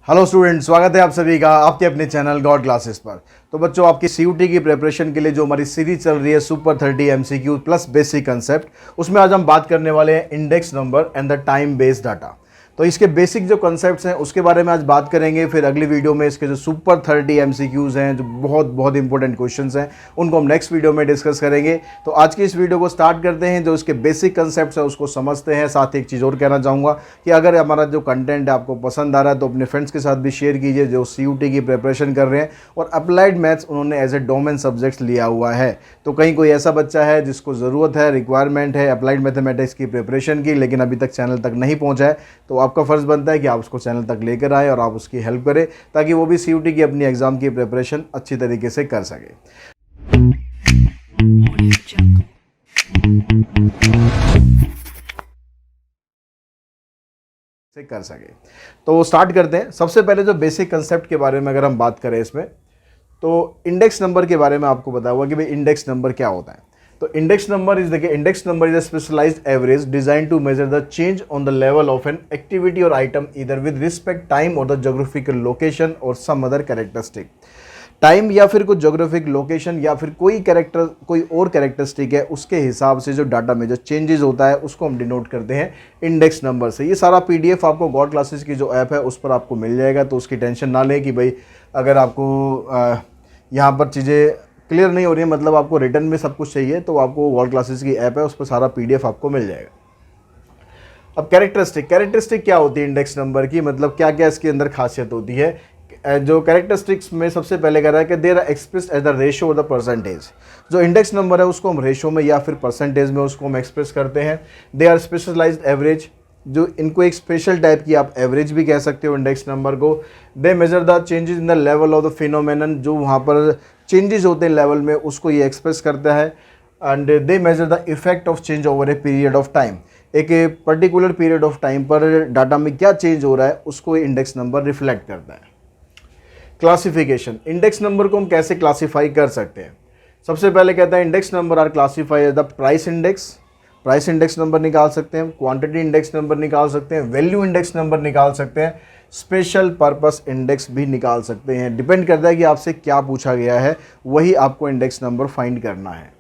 Hello student, स्वागत है आप सभी का आपके अपने चैनल गॉड क्लासेस पर। तो बच्चों, आपकी सीयूटी की प्रिपरेशन के लिए जो हमारी सीरीज चल रही है super 30 MCQ plus basic concept, उसमें आज हम बात करने वाले हैं index number and the time based data. तो इसके बेसिक जो कंसेप्ट्स हैं उसके बारे में आज बात करेंगे। फिर अगली वीडियो में इसके जो सुपर 30 एमसीक्यूज हैं, जो बहुत बहुत इंपॉर्टेंट क्वेश्चंस हैं, उनको हम नेक्स्ट वीडियो में डिस्कस करेंगे। तो आज की इस वीडियो को स्टार्ट करते हैं, जो इसके बेसिक कंसेप्ट्स है उसको समझते हैं। साथ ही एक चीज़ और कहना चाहूँगा कि अगर हमारा जो कंटेंट है आपको पसंद आ रहा है तो अपने फ्रेंड्स के साथ भी शेयर कीजिए जो सीयूटी की प्रिपरेशन कर रहे हैं और अप्लाइड मैथ्स उन्होंने एज ए डोमेन सब्जेक्ट्स लिया हुआ है। तो कहीं कोई ऐसा बच्चा है जिसको ज़रूरत है, रिक्वायरमेंट है अप्लाइड मैथमेटिक्स की प्रिपरेशन की, लेकिन अभी तक चैनल तक नहीं पहुँचा है, तो आपका फ़र्ज़ बनता है कि आप उसको चैनल तक लेकर आए और आप उसकी हेल्प करें ताकि वो भी सीयूटी की अपनी एग्ज़ाम की प्रिपरेशन अच्छी तरीके से कर सके। तो स्टार्ट करते हैं। सबसे पहले जो बेसिक कंसेप्ट के बारे में अगर हम बात करें इसमें, तो इंडेक्स नंबर के बारे में आपको पता हुआ कि भाई इंडेक्स नंबर क्या होता है। तो index number is a specialized average design to measure the change on the level of an activity और आइटम इधर विद रिस्पेक्ट टाइम और द ज्योग्राफिकल लोकेशन और सम अदर कैरेक्टरिस्टिक। टाइम या फिर कुछ ज्योग्राफिक लोकेशन या फिर कोई और कैरेक्टरिस्टिक है, उसके हिसाब से जो डाटा में जो चेंजेस होता है उसको हम डिनोट करते हैं इंडेक्स नंबर से। ये सारा पीडीएफ आपको गॉड क्लासेस की जो ऐप है उस पर आपको मिल जाएगा, तो उसकी टेंशन ना लें कि भाई अगर आपको यहाँ पर चीज़ें क्लियर नहीं हो रही है, मतलब आपको रिटर्न में सब कुछ चाहिए, तो आपको गॉड क्लासेस की ऐप है उस पर सारा पीडीएफ आपको मिल जाएगा। अब कैरेक्टरिस्टिक क्या होती है इंडेक्स नंबर की, मतलब क्या क्या इसके अंदर खासियत होती है। जो कैरेक्टरिस्टिक्स में सबसे पहले कह रहा है कि there are expressed as the ratio और द परसेंटेज। जो इंडेक्स नंबर है उसको हम रेशियो में या फिर परसेंटेज में उसको हम एक्सप्रेस करते हैं। दे आर स्पेशलाइज्ड एवरेज, जो इनको एक स्पेशल टाइप की आप एवरेज भी कह सकते हो इंडेक्स नंबर को। They measure the changes in the level of the phenomenon, जो वहाँ पर चेंजेस होते हैं लेवल में उसको ये एक्सप्रेस करता है। And they measure the effect of change over a period of time, एक पर्टिकुलर पीरियड ऑफ टाइम पर डाटा में क्या चेंज हो रहा है उसको इंडेक्स नंबर रिफ्लेक्ट करता है। क्लासिफिकेशन, इंडेक्स नंबर को हम कैसे क्लासीफाई कर सकते हैं। सबसे पहले कहता है index number are classify as the price index number निकाल सकते हैं, क्वांटिटी इंडेक्स नंबर निकाल सकते हैं, वैल्यू इंडेक्स नंबर निकाल सकते हैं, स्पेशल पर्पस इंडेक्स भी निकाल सकते हैं। डिपेंड करता है कि आपसे क्या पूछा गया है, वही आपको इंडेक्स नंबर फाइंड करना है।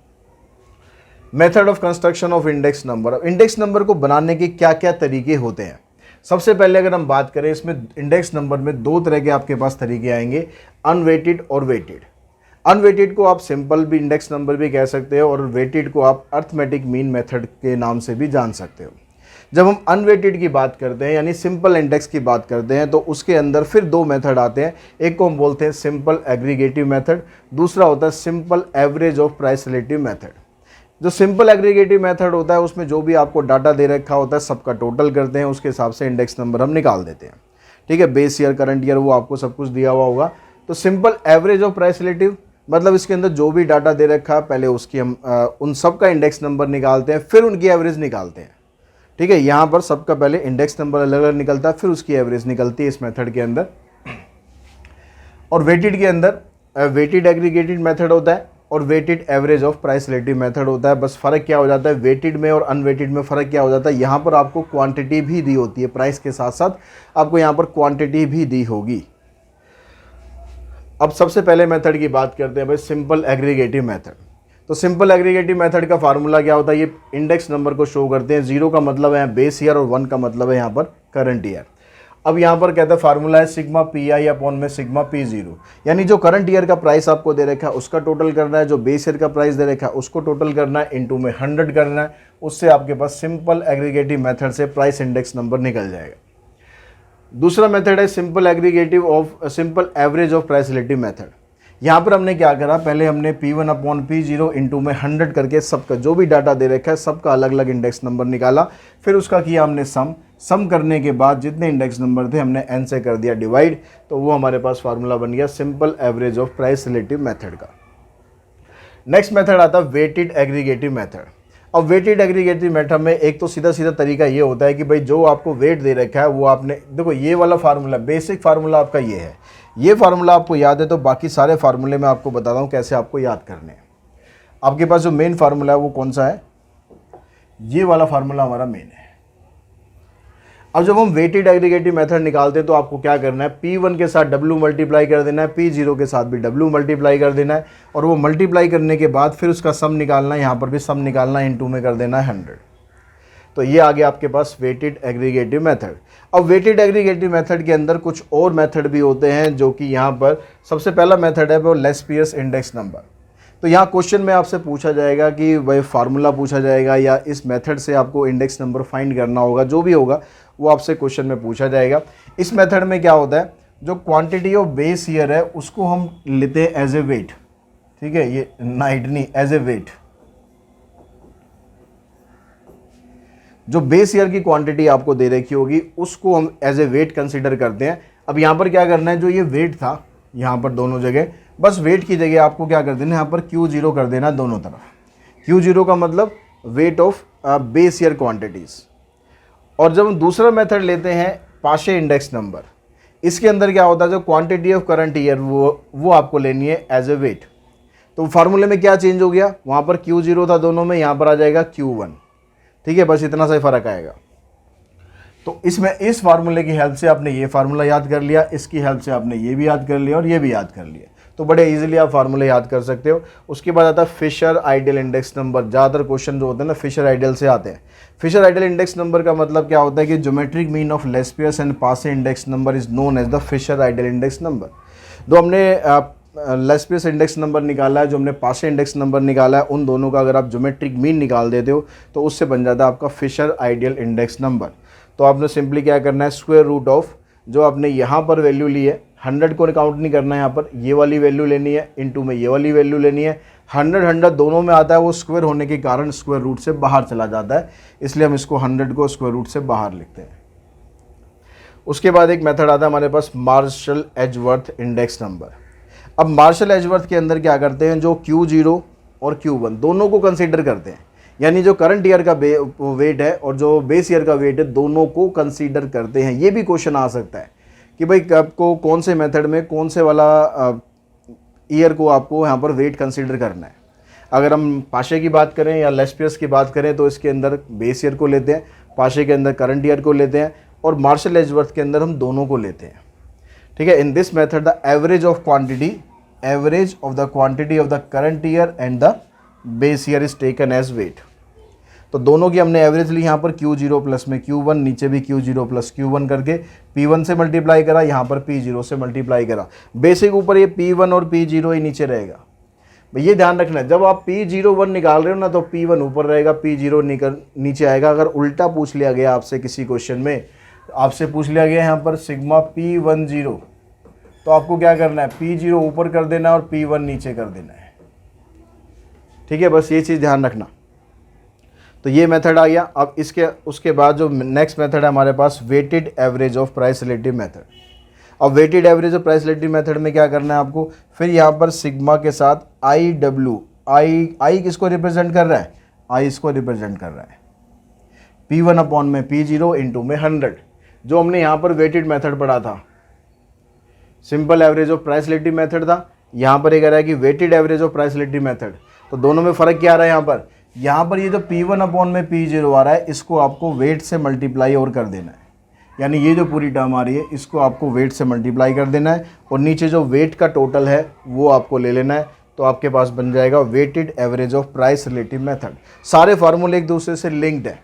Method of construction of index number, index number को बनाने के क्या क्या तरीके होते हैं। सबसे पहले अगर हम बात करें, इसमें इंडेक्स नंबर में दो तरह के आपके पास तरीके आएंगे, अनवेटेड और वेटेड। अनवेटेड को आप सिंपल भी इंडेक्स नंबर भी कह सकते हो और वेटेड को आप अर्थमेटिक मीन मेथड के नाम से भी जान सकते हो। जब हम अनवेटेड की बात करते हैं यानी सिंपल इंडेक्स की बात करते हैं, तो उसके अंदर फिर दो मेथड आते हैं। एक को हम बोलते हैं सिंपल एग्रीगेटिव मेथड, दूसरा होता है simple average of price relative method. जो सिंपल एग्रीगेटिव मेथड होता है उसमें जो भी आपको डाटा दे रखा होता है सबका टोटल करते हैं, उसके हिसाब से इंडेक्स नंबर हम निकाल देते हैं। ठीक है, बेस ईयर, करंट ईयर, वो आपको सब कुछ दिया हुआ होगा। तो simple average of price relative मतलब इसके अंदर जो भी डाटा दे रखा है पहले उसकी हम उन सब का इंडेक्स नंबर निकालते हैं, फिर उनकी एवरेज निकालते हैं। ठीक है, यहाँ पर सबका पहले इंडेक्स नंबर अलग अलग निकलता है, फिर उसकी एवरेज निकलती है इस मेथड के अंदर। और वेटेड के अंदर वेटेड एग्रीगेटेड मेथड होता है और weighted average of price relative method होता है। बस फ़र्क क्या हो जाता है वेटेड में और अनवेटेड में, फ़र्क क्या हो जाता है, यहाँ पर आपको क्वांटिटी भी दी होती है, प्राइस के साथ साथ आपको यहाँ पर क्वांटिटी भी दी होगी। अब सबसे पहले मेथड की बात करते हैं भाई, सिंपल एग्रीगेटिव मेथड। तो सिंपल एग्रीगेटिव मेथड का फार्मूला क्या होता है, ये इंडेक्स नंबर को शो करते हैं। 0 का मतलब है बेस ईयर और 1 का मतलब है यहाँ पर करंट ईयर। अब यहाँ पर कहता है फार्मूला है सिग्मा पी आई अपॉन में सिग्मा पी जीरो, यानी जो करंट ईयर का प्राइस आपको दे रखा है उसका टोटल करना है, जो बेस ईयर का प्राइस दे रखा है उसको टोटल करना है, इनटू में 100 करना है। उससे आपके पास सिंपल एग्रीगेटिव मेथड से प्राइस इंडेक्स नंबर निकल जाएगा। दूसरा मेथड है simple average of price relative method. यहाँ पर हमने क्या करा, पहले हमने P1 अपॉन P0 इंटू में 100 करके सबका जो भी डाटा दे रखा है सबका अलग अलग इंडेक्स नंबर निकाला, फिर उसका किया हमने सम करने के बाद जितने इंडेक्स नंबर थे हमने n से कर दिया डिवाइड, तो वो हमारे पास फार्मूला बन गया simple average of price relative method का। नेक्स्ट मेथड आता है वेटेड एग्रीगेटिव मेथड। अब वेटेड एग्रीगेटिव मेथड में एक तो सीधा सीधा तरीका ये होता है कि भाई जो आपको वेट दे रखा है वो आपने, देखो ये वाला फार्मूला बेसिक फार्मूला आपका ये है, ये फार्मूला आपको याद है तो बाकी सारे फार्मूले मैं आपको बताता हूँ कैसे आपको याद करने हैं। आपके पास जो मेन फार्मूला है वो कौन सा है, ये वाला फार्मूला हमारा मेन है। अब जब हम वेटेड एग्रीगेटिव मेथड निकालते हैं तो आपको क्या करना है, P1 के साथ W मल्टीप्लाई कर देना है, P0 के साथ भी W मल्टीप्लाई कर देना है, और वो मल्टीप्लाई करने के बाद फिर उसका सम निकालना है, यहाँ पर भी सम निकालना है, इनटू में कर देना है 100। तो ये आ गया आपके पास वेटेड एग्रीगेटिव मेथड। अब वेटेड एग्रीगेटिव मेथड के अंदर कुछ और मेथड भी होते हैं, जो कि यहाँ पर सबसे पहला मेथड है वो लेस पियर्स इंडेक्स नंबर। तो यहाँ क्वेश्चन में आपसे पूछा जाएगा कि वही फार्मूला पूछा जाएगा या इस मेथड से आपको इंडेक्स नंबर फाइंड करना होगा, जो भी होगा वो आपसे क्वेश्चन में पूछा जाएगा। इस मेथड में क्या होता है, जो क्वांटिटी ऑफ बेस ईयर है उसको हम लेते हैं एज ए वेट, ठीक है, ये नाइट नहीं, एज ए वेट। जो बेस ईयर की क्वांटिटी आपको दे रखी होगी उसको हम एज ए वेट कंसीडर करते हैं। अब यहाँ पर क्या करना है, जो ये वेट था यहाँ पर दोनों जगह, बस वेट की जगह आपको क्या कर देना है, यहाँ पर Q0 कर देना दोनों तरफ। Q0 का मतलब weight of base year quantities. और जब हम दूसरा मेथड लेते हैं पाशे इंडेक्स नंबर, इसके अंदर क्या होता है, जो क्वांटिटी ऑफ करंट ईयर वो आपको लेनी है एज ए वेट। तो फार्मूले में क्या चेंज हो गया, वहाँ पर Q0 था दोनों में, यहाँ पर आ जाएगा Q1, ठीक है, बस इतना सा ही फर्क आएगा। तो इसमें इस फार्मूले की हेल्प से आपने ये फार्मूला याद कर लिया, इसकी हेल्प से आपने ये भी याद कर लिया और ये भी याद कर लिया, तो बड़े इजीली आप फार्मूले याद कर सकते हो। उसके बाद आता है फिशर आइडियल इंडेक्स नंबर। ज़्यादातर क्वेश्चन जो होते हैं ना फिशर आइडियल से आते हैं। फिशर आइडियल इंडेक्स नंबर का मतलब क्या होता है कि geometric mean of Laspeyres and Paasche index number is known as the Fisher ideal index number. जो हमने लेस पियर्स इंडेक्स नंबर निकाला है, जो हमने पासे इंडेक्स नंबर निकाला है, उन दोनों का अगर आप ज्योमेट्रिक मीन निकाल देते हो तो उससे बन जाता है आपका फिशर आइडियल इंडेक्स नंबर। तो आपने सिंपली क्या करना है, स्क्वायर रूट ऑफ जो आपने यहाँ पर वैल्यू ली है, 100 को काउंट नहीं करना है, यहाँ पर ये वाली वैल्यू लेनी है, इनटू में ये वाली वैल्यू लेनी है। 100 दोनों में आता है, वो स्क्वायर होने के कारण स्क्वायर रूट से बाहर चला जाता है, इसलिए हम इसको 100 को स्क्वायर रूट से बाहर लिखते हैं। उसके बाद एक मेथड आता है हमारे पास मार्शल एजवर्थ इंडेक्स नंबर। अब मार्शल एजवर्थ के अंदर क्या करते हैं, जो Q0 और Q1 दोनों को कंसीडर करते हैं, यानी जो करंट ईयर का वेट है और जो बेस ईयर का वेट है दोनों को कंसीडर करते हैं। ये भी क्वेश्चन आ सकता है कि भाई आपको कौन से मेथड में कौन से वाला ईयर को आपको यहाँ पर वेट कंसीडर करना है। अगर हम पाशे की बात करें या लेस पियर्स की बात करें तो इसके अंदर बेस ईयर को लेते हैं, पाशे के अंदर करंट ईयर को लेते हैं, और मार्शल एजवर्थ के अंदर हम दोनों को लेते हैं, ठीक है। In this method the average of quantity of the current year and the base year is taken as weight. तो दोनों की हमने एवरेज ली, यहाँ पर Q0 प्लस में Q1, नीचे भी Q0 प्लस Q1 करके P1 से मल्टीप्लाई करा, यहाँ पर P0 से मल्टीप्लाई करा। बेसिक ऊपर ये P1 और P0 ही नीचे रहेगा। ये ध्यान रखना है, जब आप P01 निकाल रहे हो ना तो P1 ऊपर रहेगा, P0 नीचे आएगा। अगर उल्टा पूछ लिया गया आपसे किसी क्वेश्चन में, आपसे पूछ लिया गया यहाँ पर सिग्मा P10, तो आपको क्या करना है, P0 ऊपर कर देना और P1 नीचे कर देना है, ठीक है, बस ये चीज़ ध्यान रखना। तो ये मेथड आ गया। अब उसके बाद जो नेक्स्ट मेथड है हमारे पास weighted average of price relative method. अब weighted average of price relative method में क्या करना है आपको, फिर यहाँ पर सिग्मा के साथ आई किसको रिप्रेजेंट कर रहा है, आई इसको रिप्रेजेंट कर रहा है, P1 अपॉन में P0 इंटू में 100, जो हमने यहाँ पर वेटेड मेथड पढ़ा था, simple average of price relative method था, यहाँ पर ये कह रहा है कि weighted average of price relative method. तो दोनों में फ़र्क क्या आ रहा है, यहाँ पर ये जो P1 अपॉन में P0 आ रहा है, इसको आपको वेट से मल्टीप्लाई और कर देना है, यानी ये जो पूरी टर्म आ रही है इसको आपको वेट से मल्टीप्लाई कर देना है, और नीचे जो वेट का टोटल है वो आपको ले लेना है। तो आपके पास बन जाएगा weighted average of price relative method. सारे फार्मूले एक दूसरे से लिंक्ड है,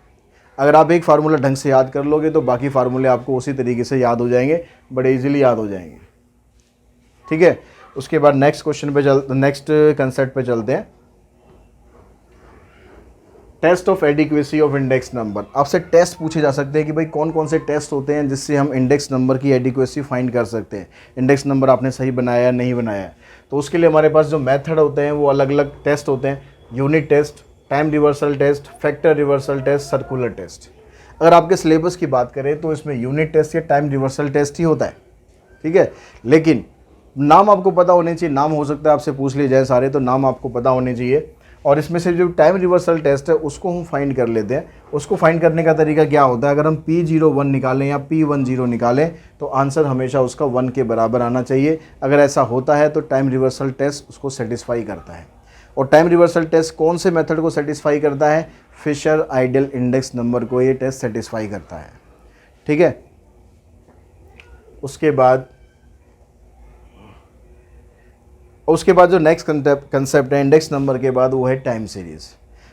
अगर आप एक फार्मूला ढंग से याद कर लोगे तो बाकी फार्मूले आपको उसी तरीके से याद हो जाएंगे, बड़े इजीली याद हो जाएंगे, ठीक है। उसके बाद नेक्स्ट कंसेप्ट पे चलते हैं, test of adequacy of index number. आपसे टेस्ट पूछे जा सकते हैं कि भाई कौन कौन से टेस्ट होते हैं जिससे हम इंडेक्स नंबर की एडिक्वेसी फाइंड कर सकते हैं, इंडेक्स नंबर आपने सही बनाया नहीं बनाया। तो उसके लिए हमारे पास जो मेथड होते हैं वो अलग अलग टेस्ट होते हैं, unit test, time reversal test, factor reversal test, circular test. अगर आपके सिलेबस की बात करें तो इसमें यूनिट टेस्ट या टाइम रिवर्सल टेस्ट ही होता है, ठीक है। लेकिन नाम आपको पता होने चाहिए, नाम हो सकता है आपसे पूछ लिए जाए सारे, तो नाम आपको पता होने चाहिए। और इसमें से जो टाइम रिवर्सल टेस्ट है उसको हम फाइंड कर लेते हैं। उसको फाइंड करने का तरीका क्या होता है, अगर हम P01 निकालें या P10 निकालें तो आंसर हमेशा उसका 1 के बराबर आना चाहिए। अगर ऐसा होता है तो टाइम रिवर्सल टेस्ट उसको सेटिस्फाई करता है। और टाइम रिवर्सल टेस्ट कौन से मेथड को सेटिस्फाई करता है, फिशर आइडियल इंडेक्स नंबर को ये टेस्ट सेटिस्फाई करता है, ठीक है। उसके बाद जो नेक्स्ट कंसेप्ट है इंडेक्स नंबर के बाद, वो है टाइम सीरीज़।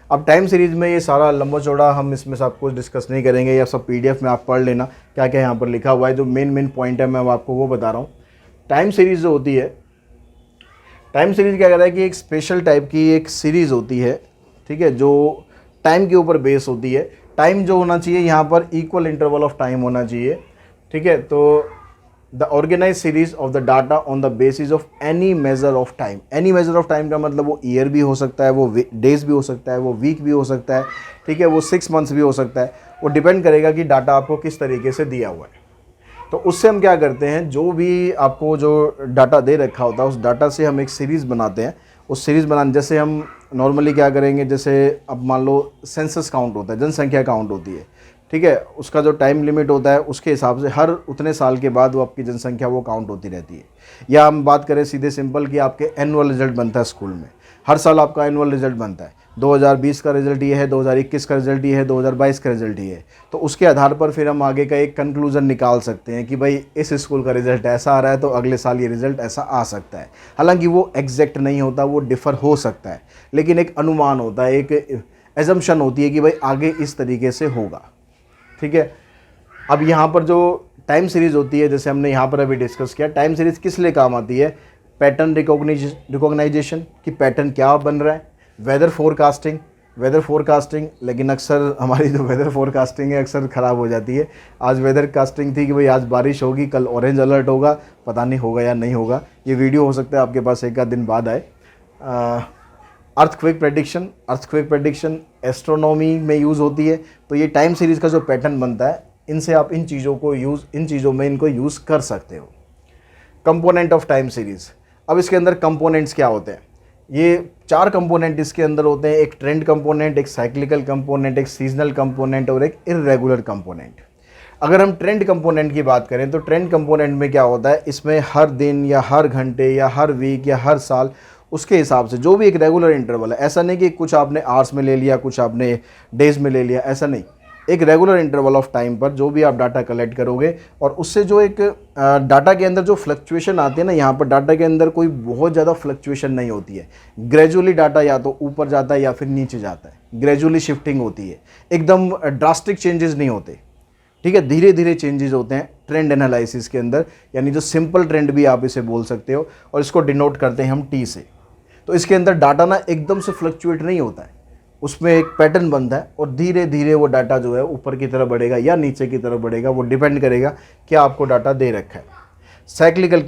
अब टाइम सीरीज़ में ये सारा लंबा चौड़ा हम इसमें सब कुछ डिस्कस नहीं करेंगे, या सब पीडीएफ में आप पढ़ लेना क्या क्या यहाँ पर लिखा हुआ है। जो मेन पॉइंट है मैं आपको वो बता रहा हूँ। टाइम सीरीज़ जो होती है, टाइम सीरीज़ क्या कहता है कि एक स्पेशल टाइप की एक सीरीज़ होती है, ठीक है, जो टाइम के ऊपर बेस होती है। टाइम जो होना चाहिए यहाँ पर इक्वल इंटरवल ऑफ टाइम होना चाहिए, ठीक है। तो the organize series of the data on the basis of any measure of time. Any measure of time का मतलब वो ईयर भी हो सकता है, वो डेज भी हो सकता है, वो वीक भी हो सकता है, ठीक है, वो 6 मंथ्स भी हो सकता है। वो डिपेंड करेगा कि डाटा आपको किस तरीके से दिया हुआ है। तो उससे हम क्या करते हैं, जो भी आपको जो डाटा दे रखा होता है उस डाटा से हम एक सीरीज़ बनाते हैं। उस सीरीज़ बनाने, जैसे हम नॉर्मली क्या करेंगे, जैसे अब मान लो सेंसस काउंट होता है, जनसंख्या काउंट होती है, ठीक है। उसका जो टाइम लिमिट होता है उसके हिसाब से हर उतने साल के बाद वो आपकी जनसंख्या वो काउंट होती रहती है। या हम बात करें सीधे सिंपल कि आपके एनुअल रिजल्ट बनता है स्कूल में, हर साल आपका एनुअल रिजल्ट बनता है। 2020 का रिजल्ट ये है, 2021 का रिजल्ट ये है, 2022 का रिजल्ट ये है। तो उसके आधार पर फिर हम आगे का एक कंक्लूजन निकाल सकते हैं कि भाई इस स्कूल का रिजल्ट ऐसा आ रहा है तो अगले साल ये रिजल्ट ऐसा आ सकता है। हालांकि वो एग्जैक्ट नहीं होता, वो डिफ़र हो सकता है, लेकिन एक अनुमान होता है, एक एजम्पशन होती है कि भाई आगे इस तरीके से होगा, ठीक है। अब यहाँ पर जो टाइम सीरीज़ होती है, जैसे हमने यहाँ पर अभी डिस्कस किया, टाइम सीरीज़ किस लिए काम आती है? पैटर्न रिकॉग्नाइजेशन कि पैटर्न क्या बन रहा है, वेदर फोरकास्टिंग, लेकिन अक्सर हमारी जो वेदर फोरकास्टिंग है अक्सर ख़राब हो जाती है। आज वेदर कास्टिंग थी कि भाई आज बारिश होगी, कल ऑरेंज अलर्ट होगा, पता नहीं होगा या नहीं होगा। ये वीडियो हो सकता है आपके पास एक आध दिन बाद आए। अर्थक्वेक प्रेडिक्शन एस्ट्रोनॉमी में यूज़ होती है। तो ये टाइम सीरीज़ का जो पैटर्न बनता है, इनसे आप इन चीज़ों में इनको यूज़ कर सकते हो। कंपोनेंट ऑफ टाइम सीरीज़, अब इसके अंदर कंपोनेंट्स क्या होते हैं? ये 4 कंपोनेंट इसके अंदर होते हैं। एक ट्रेंड कंपोनेंट, एक साइक्लिकल कंपोनेंट, एक सीजनल कंपोनेंट और एक इर्रेगुलर कंपोनेंट। अगर हम ट्रेंड कंपोनेंट की बात करें तो ट्रेंड कंपोनेंट में क्या होता है, इसमें हर दिन या हर घंटे या हर वीक या हर साल उसके हिसाब से जो भी एक रेगुलर इंटरवल है, ऐसा नहीं कि कुछ आपने आवर्स में ले लिया, कुछ आपने डेज में ले लिया, ऐसा नहीं। एक रेगुलर इंटरवल ऑफ टाइम पर जो भी आप डाटा कलेक्ट करोगे और उससे जो एक डाटा के अंदर जो फ्लक्चुएशन आती है ना, यहाँ पर डाटा के अंदर कोई बहुत ज़्यादा फ्लक्चुएशन नहीं होती है। ग्रेजुअली डाटा या तो ऊपर जाता है या फिर नीचे जाता है, ग्रेजुअली शिफ्टिंग होती है, एकदम ड्रास्टिक चेंजेस नहीं होते, ठीक है, धीरे धीरे चेंजेस होते हैं ट्रेंड एनालिसिस के अंदर। यानी जो सिंपल ट्रेंड भी आप इसे बोल सकते हो, और इसको डिनोट करते हैं हम टी से। तो इसके अंदर डाटा ना एकदम से फ्लक्चुएट नहीं होता है, उसमें एक पैटर्न बनता है और धीरे धीरे वो डाटा जो है ऊपर की तरफ बढ़ेगा या नीचे की तरफ बढ़ेगा, वो डिपेंड करेगा क्या आपको डाटा दे रखा है। साइक्लिकल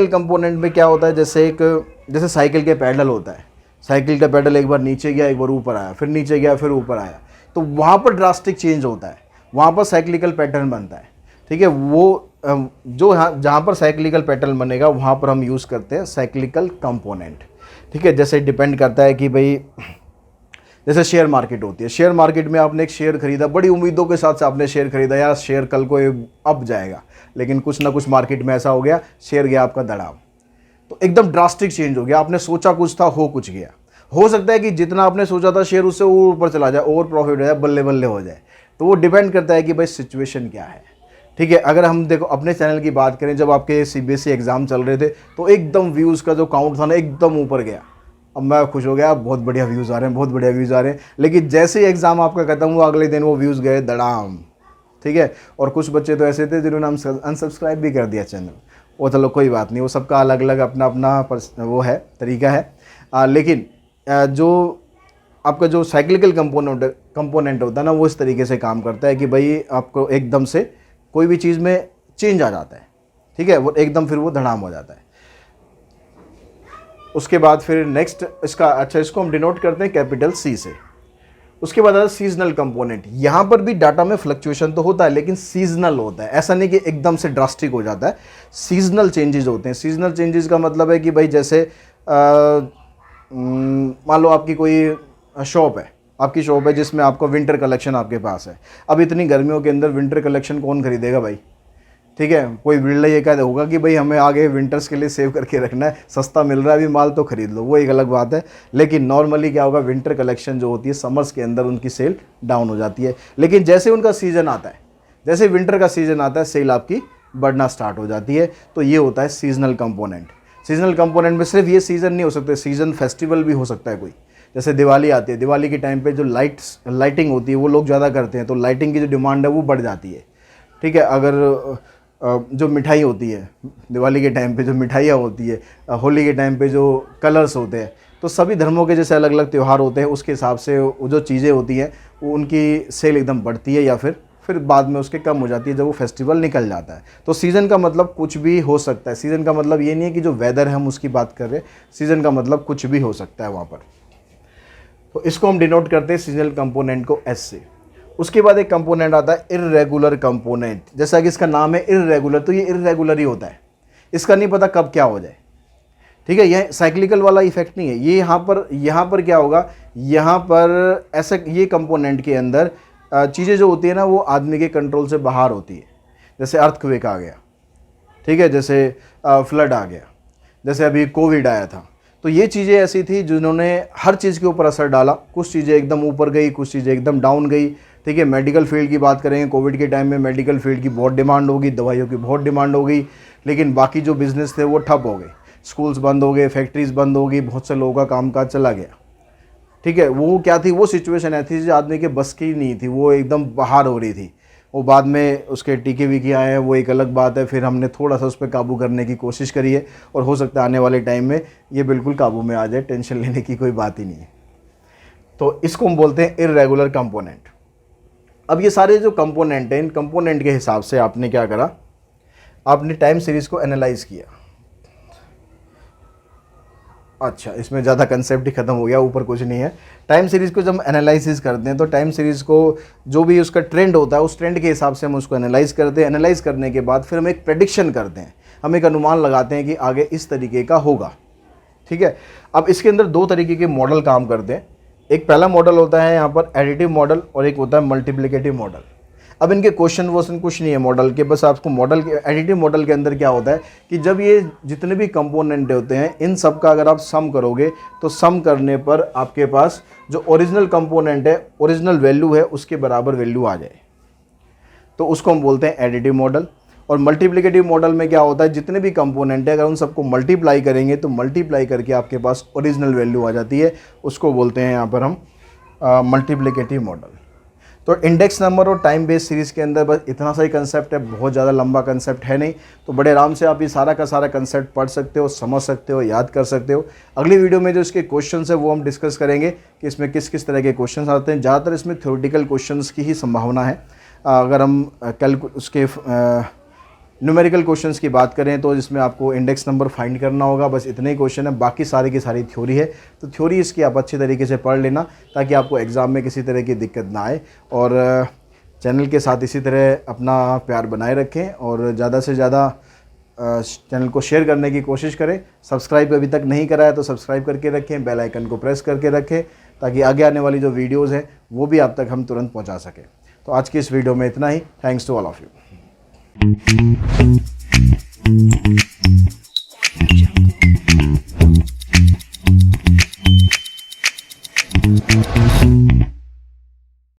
कंपोनेंट में क्या होता है, जैसे साइकिल के पैडल होता है, साइकिल का पैडल एक बार नीचे गया, एक बार ऊपर आया, फिर नीचे गया, फिर ऊपर आया, तो वहाँ पर ड्रास्टिक चेंज होता है, वहाँ पर साइक्लिकल पैटर्न बनता है, ठीक है। वो जो जहाँ पर साइक्लिकल पैटर्न बनेगा वहाँ पर हम यूज़ करते हैं साइक्लिकल कंपोनेंट, ठीक है। जैसे डिपेंड करता है कि भाई जैसे शेयर मार्केट होती है, शेयर मार्केट में आपने एक शेयर खरीदा, बड़ी उम्मीदों के साथ से आपने शेयर खरीदा, यार शेयर कल को अप जाएगा, लेकिन कुछ ना कुछ मार्केट में ऐसा हो गया, शेयर गया आपका धड़ाम, तो एकदम ड्रास्टिक चेंज हो गया। आपने सोचा कुछ था, हो कुछ गया। हो सकता है कि जितना आपने सोचा था शेयर उससे ऊपर चला जाए, ओवर प्रॉफिट हो जाए, बल्ले बल्ले हो जाए। तो वो डिपेंड करता है कि भाई सिचुएशन क्या है, ठीक है। अगर हम देखो अपने चैनल की बात करें, जब आपके सीबीएसई एग्जाम चल रहे थे तो एकदम व्यूज़ का जो काउंट था ना एकदम ऊपर गया, अब मैं खुश हो गया, बहुत बढ़िया व्यूज़ आ रहे हैं, बहुत बढ़िया व्यूज़ आ रहे हैं। लेकिन जैसे ही एग्ज़ाम आपका खत्म हुआ, अगले दिन वो व्यूज़ गए धड़ाम, ठीक है। और कुछ बच्चे तो ऐसे थे जिन्होंने अनसब्सक्राइब भी कर दिया चैनल। वो चलो कोई बात नहीं, वो सबका अलग अलग अपना अपना वो है, तरीका है। लेकिन जो आपका जो साइक्लिकल कंपोनेंट होता है ना, वो इस तरीके से काम करता है कि भाई आपको एकदम से कोई भी चीज़ में चेंज आ जाता है, ठीक है, वो एकदम फिर वो धड़ाम हो जाता है। उसके बाद फिर नेक्स्ट इसको हम डिनोट करते हैं कैपिटल सी से। उसके बाद आता है सीजनल कंपोनेंट। यहाँ पर भी डाटा में फ्लक्चुएशन तो होता है, लेकिन सीजनल होता है, ऐसा नहीं कि एकदम से ड्रास्टिक हो जाता है। सीजनल चेंजेस होते हैं। सीजनल चेंजेस का मतलब है कि भाई जैसे मान लो आपकी कोई शॉप है, जिसमें आपको विंटर कलेक्शन आपके पास है। अब इतनी गर्मियों के अंदर विंटर कलेक्शन कौन खरीदेगा भाई, ठीक है। कोई बिल्डर ये कहता होगा कि भाई हमें आगे विंटर्स के लिए सेव करके रखना है, सस्ता मिल रहा है अभी माल तो खरीद लो, वो एक अलग बात है। लेकिन नॉर्मली क्या होगा, विंटर कलेक्शन जो होती है समर्स के अंदर उनकी सेल डाउन हो जाती है। लेकिन जैसे उनका सीज़न आता है, जैसे विंटर का सीज़न आता है सेल आपकी बढ़ना स्टार्ट हो जाती है। तो ये होता है सीजनल कंपोनेंट। सीजनल कंपोनेंट में सिर्फ ये सीज़न नहीं हो सकते, सीज़न फेस्टिवल भी हो सकता है कोई। जैसे दिवाली आती है, दिवाली के टाइम पे जो लाइटिंग होती है वो लोग ज़्यादा करते हैं, तो लाइटिंग की जो डिमांड है वो बढ़ जाती है। ठीक है, अगर जो मिठाई होती है दिवाली के टाइम पे, जो मिठाइयाँ होती है, होली के टाइम पे जो कलर्स होते हैं, तो सभी धर्मों के जैसे अलग अलग त्यौहार होते हैं, उसके हिसाब से वो जो चीज़ें होती हैं वो उनकी सेल एकदम बढ़ती है या फिर बाद में उसके कम हो जाती है जब वो फेस्टिवल निकल जाता है। तो सीज़न का मतलब कुछ भी हो सकता है। सीज़न का मतलब ये नहीं है कि जो वेदर है हम उसकी बात कर रहे हैं, सीज़न का मतलब कुछ भी हो सकता है वहाँ पर। तो इसको हम डिनोट करते हैं सीजनल कंपोनेंट को एस से। उसके बाद एक कंपोनेंट आता है इर्रेगुलर कंपोनेंट। जैसा कि इसका नाम है इर्रेगुलर, तो ये इर्रेगुलर ही होता है, इसका नहीं पता कब क्या हो जाए। ठीक है, यह साइक्लिकल वाला इफेक्ट नहीं है। ये यहाँ पर क्या होगा, यहाँ पर ऐसा ये कंपोनेंट के अंदर चीज़ें जो होती है ना वो आदमी के कंट्रोल से बाहर होती है। जैसे अर्थक्वेक आ गया, ठीक है, जैसे फ्लड आ गया, जैसे अभी कोविड आया था। तो ये चीज़ें ऐसी थी जिन्होंने हर चीज़ के ऊपर असर डाला। कुछ चीज़ें एकदम ऊपर गई, कुछ चीज़ें एकदम डाउन गई। ठीक है, मेडिकल फील्ड की बात करेंगे, कोविड के टाइम में मेडिकल फील्ड की बहुत डिमांड होगी, दवाइयों की बहुत डिमांड होगी, लेकिन बाकी जो बिज़नेस थे वो ठप हो गए। स्कूल्स बंद हो गए, फैक्ट्रीज बंद हो गई, बहुत से लोगों का कामकाज चला गया। ठीक है, वो क्या थी, वो सिचुएशन ऐसी जो आदमी के बस की नहीं थी, वो एकदम बाहर हो रही थी। वो बाद में उसके टीके वीके आए हैं, वो एक अलग बात है। फिर हमने थोड़ा सा उस पर काबू करने की कोशिश करी है और हो सकता है आने वाले टाइम में ये बिल्कुल काबू में आ जाए, टेंशन लेने की कोई बात ही नहीं है। तो इसको हम बोलते हैं इर्रेगुलर कंपोनेंट। अब ये सारे जो कंपोनेंट हैं, इन कंपोनेंट के हिसाब से आपने क्या करा, आपने टाइम सीरीज़ को एनालाइज किया। अच्छा, इसमें ज़्यादा कंसेप्ट ही ख़त्म हो गया, ऊपर कुछ नहीं है। टाइम सीरीज़ को जब हम एनालिसिस करते हैं तो टाइम सीरीज़ को जो भी उसका ट्रेंड होता है उस ट्रेंड के हिसाब से हम उसको एनालाइज करते हैं। एनालाइज करने के बाद फिर हम एक प्रेडिक्शन करते हैं, हम एक अनुमान लगाते हैं कि आगे इस तरीके का होगा। ठीक है, अब इसके अंदर दो तरीके के मॉडल काम करते हैं। एक पहला मॉडल होता है यहाँ पर एडिटिव मॉडल और एक होता है मल्टीप्लिकेटिव मॉडल। अब इनके क्वेश्चन वोश्चन कुछ नहीं है मॉडल के, बस आपको मॉडल के एडिटिव मॉडल के अंदर क्या होता है कि जब ये जितने भी कंपोनेंट होते हैं इन सब का अगर आप सम करोगे तो सम करने पर आपके पास जो ओरिजिनल कंपोनेंट है, ओरिजिनल वैल्यू है, उसके बराबर वैल्यू आ जाए, तो उसको हम बोलते हैं एडिटिव मॉडल। और मल्टीप्लिकेटिव मॉडल में क्या होता है, जितने भी कंपोनेंट है अगर उन सबको मल्टीप्लाई करेंगे तो मल्टीप्लाई करके आपके पास ओरिजिनल वैल्यू आ जाती है, उसको बोलते हैं यहाँ पर हम मल्टीप्लिकेटिव मॉडल। तो इंडेक्स नंबर और टाइम बेस्ड सीरीज़ के अंदर बस इतना सा ही कंसेप्ट है, बहुत ज़्यादा लंबा कंसेप्ट है नहीं। तो बड़े आराम से आप ये सारा का सारा कंसेप्ट पढ़ सकते हो, समझ सकते हो, याद कर सकते हो। अगली वीडियो में जो इसके क्वेश्चंस है वो हम डिस्कस करेंगे कि इसमें किस किस तरह के क्वेश्चंस आते हैं। ज़्यादातर इसमें थ्योरेटिकल क्वेश्चंस की ही संभावना है। अगर हम उसके न्यूमेरिकल क्वेश्चंस की बात करें तो इसमें आपको इंडेक्स नंबर फाइंड करना होगा, बस इतने ही क्वेश्चन है, बाकी सारी की सारी थ्योरी है। तो थ्योरी इसकी आप अच्छे तरीके से पढ़ लेना ताकि आपको एग्ज़ाम में किसी तरह की दिक्कत ना आए। और चैनल के साथ इसी तरह अपना प्यार बनाए रखें और ज़्यादा से ज़्यादा चैनल को शेयर करने की कोशिश करें। सब्सक्राइब अभी तक नहीं करा है तो सब्सक्राइब करके रखें, बेल आइकन को प्रेस करके रखें ताकि आगे आने वाली जो वीडियोज़ हैं वो भी आप तक हम तुरंत पहुँचा सकें। तो आज की इस वीडियो में इतना ही। Thanks to all of you.